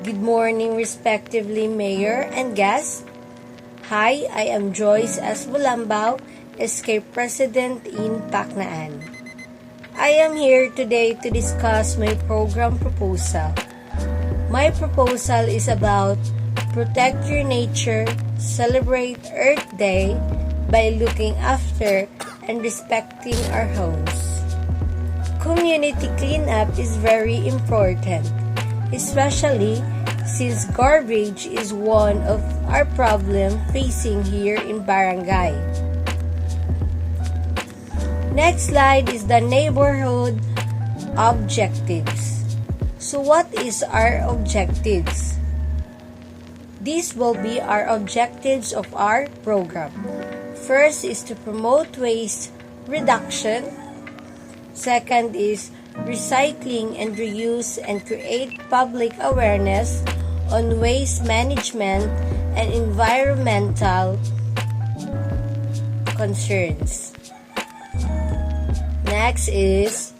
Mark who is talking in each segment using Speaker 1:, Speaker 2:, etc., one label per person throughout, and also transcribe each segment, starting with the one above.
Speaker 1: Good morning, respectively, Mayor and guests. Hi, I am Joyce S. Bulambao, Escape President in Pacnaan. I am here today to discuss my program proposal. My proposal is about protect your nature, celebrate Earth Day by looking after and respecting our homes. Community cleanup is very important, especially since garbage is one of our problems facing here in Barangay. Next slide is the neighborhood objectives. So what is our objectives? These will be our objectives of our program. First is to promote waste reduction. Second is recycling and reuse and create public awareness on waste management and environmental concerns. Next is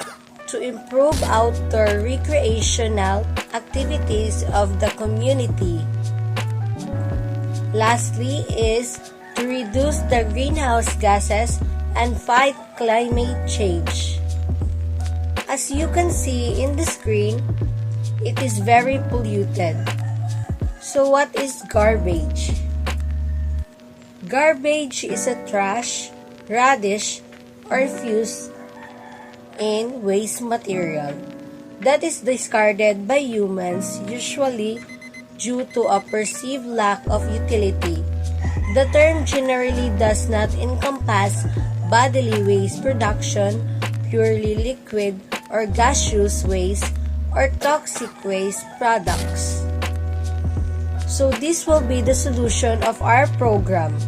Speaker 1: to improve outdoor recreational activities of the community. Lastly is to reduce the greenhouse gases and fight climate change. As you can see in the screen, it is very polluted. So what is garbage? Garbage is a trash, rubbish, or refuse in waste material that is discarded by humans, usually due to a perceived lack of utility. The term generally does not encompass bodily waste production, purely liquid or gaseous waste, or toxic waste products. So this will be the solution of our program.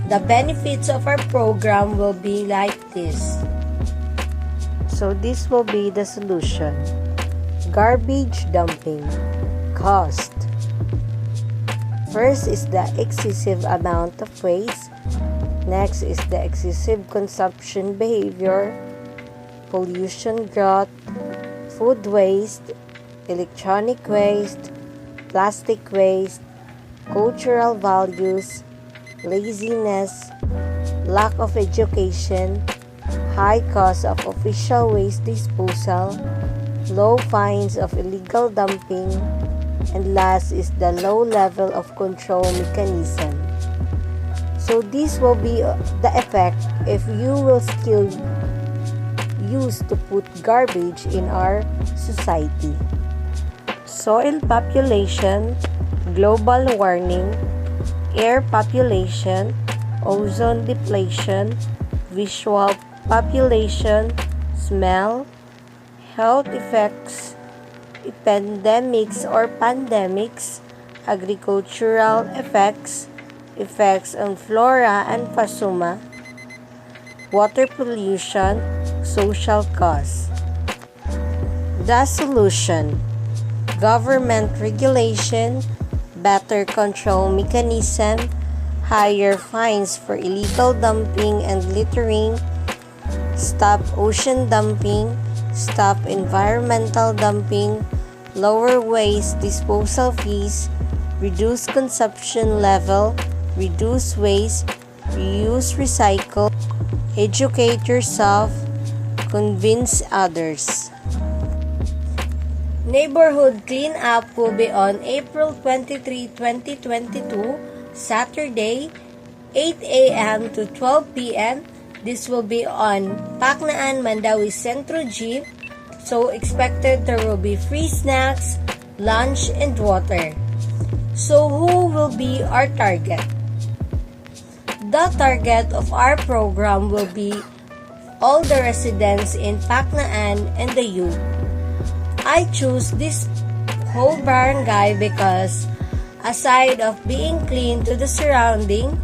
Speaker 1: The benefits of our program will be like this. So this will be the solution. Garbage dumping. Cost. First is the excessive amount of waste. Next is the excessive consumption behavior, pollution growth, food waste, electronic waste, plastic waste, cultural values, laziness, lack of education, high cost of official waste disposal, low fines of illegal dumping, and last is the low level of control mechanism. So this will be the effect if you will still use to put garbage in our society. Soil population, global warming, air population, ozone depletion, visual population, smell, health effects, epidemics or pandemics, agricultural effects, effects on flora and fauna, water pollution, social costs. The solution: government regulation, better control mechanism, higher fines for illegal dumping and littering, stop ocean dumping, stop environmental dumping, lower waste disposal fees, reduce consumption level, reduce waste, reuse, recycle, educate yourself, convince others. Neighborhood cleanup will be on April 23, 2022, Saturday, 8 a.m. to 12 p.m. This will be on Pacnaan, Mandawi Centro Gym. So expected there will be free snacks, lunch, and water. So who will be our target? The target of our program will be all the residents in Pacnaan and the youth. I choose this whole barangay because aside of being clean to the surrounding,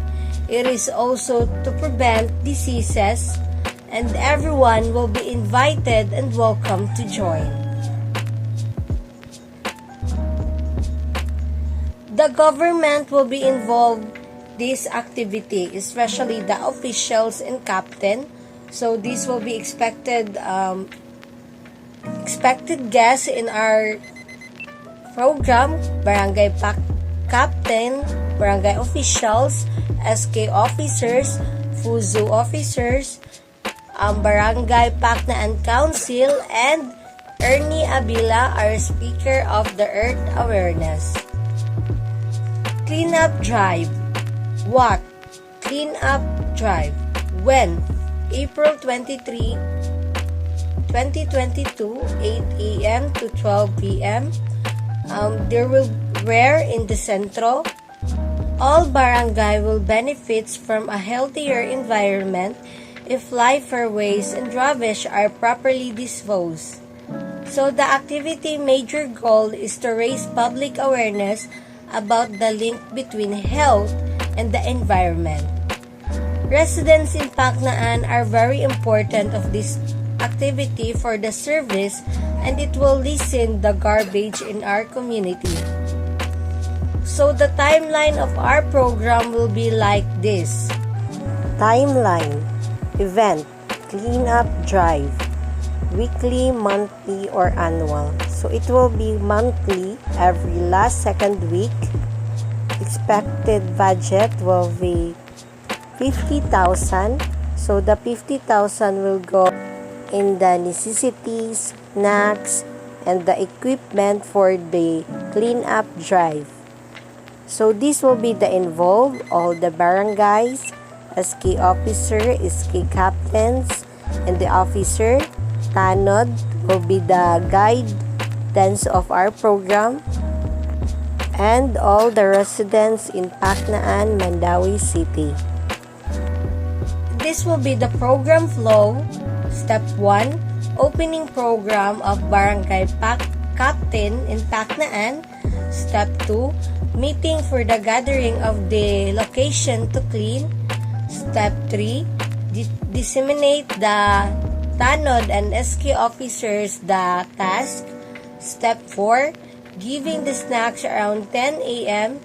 Speaker 1: it is also to prevent diseases, and everyone will be invited and welcome to join. The government will be involved this activity, especially the officials and captain. So this will be expected guests in our program, barangay captain, barangay officials, SK officers, FUZU officers, barangay Paknaan Council, and Ernie Abila, our Speaker of the Earth Awareness. Cleanup Drive. What? Cleanup Drive. When? April 23, 2022, 8 a.m. to 12 p.m. There will where in the Centro. All barangay will benefit from a healthier environment if lifer waste and rubbish are properly disposed. So the activity major goal is to raise public awareness about the link between health and the environment. Residents in Paknaan are very important of this activity for the service, and it will lessen the garbage in our community. So the timeline of our program will be like this. Timeline. Event. Cleanup drive. Weekly, monthly, or annual. So it will be monthly every last second week. Expected budget will be 50,000. So the 50,000 will go in the necessities, snacks, and the equipment for the cleanup drive. So this will be the involved all the barangays, SK officer, SK captains, and the officer. Tanod will be the guidance of our program, and all the residents in Paknaan, Mandawi City. This will be the program flow. Step 1, opening program of Barangay Captain in Paknaan. Step 2, meeting for the gathering of the location to clean. Step 3, disseminate the Tanod and SK officers the task. Step 4, giving the snacks around 10 a.m.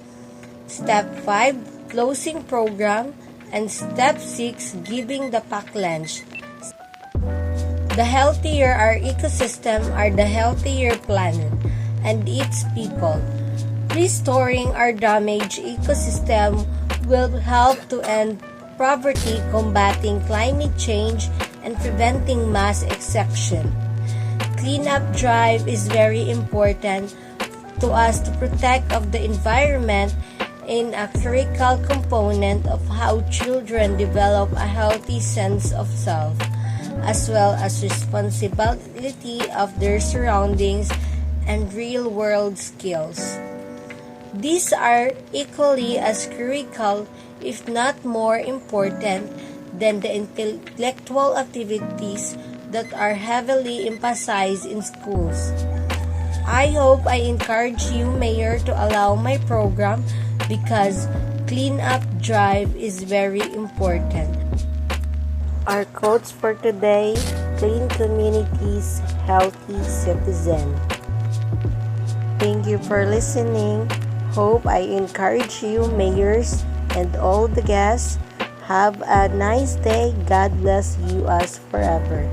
Speaker 1: Step 5, closing program. And step 6, giving the pack lunch. The healthier our ecosystem are the healthier planet and its people. Restoring our damaged ecosystem will help to end poverty, combating climate change, and preventing mass extinction. Cleanup drive is very important to us to protect of the environment in a critical component of how children develop a healthy sense of self, as well as responsibility of their surroundings and real-world skills. These are equally as critical, if not more important, than the intellectual activities that are heavily emphasized in schools. I hope I encourage you, Mayor, to allow my program because cleanup drive is very important. Our quotes for today: clean communities, healthy citizen. Thank you for listening. Hope I encourage you, mayors, and all the guests. Have a nice day. God bless you us forever.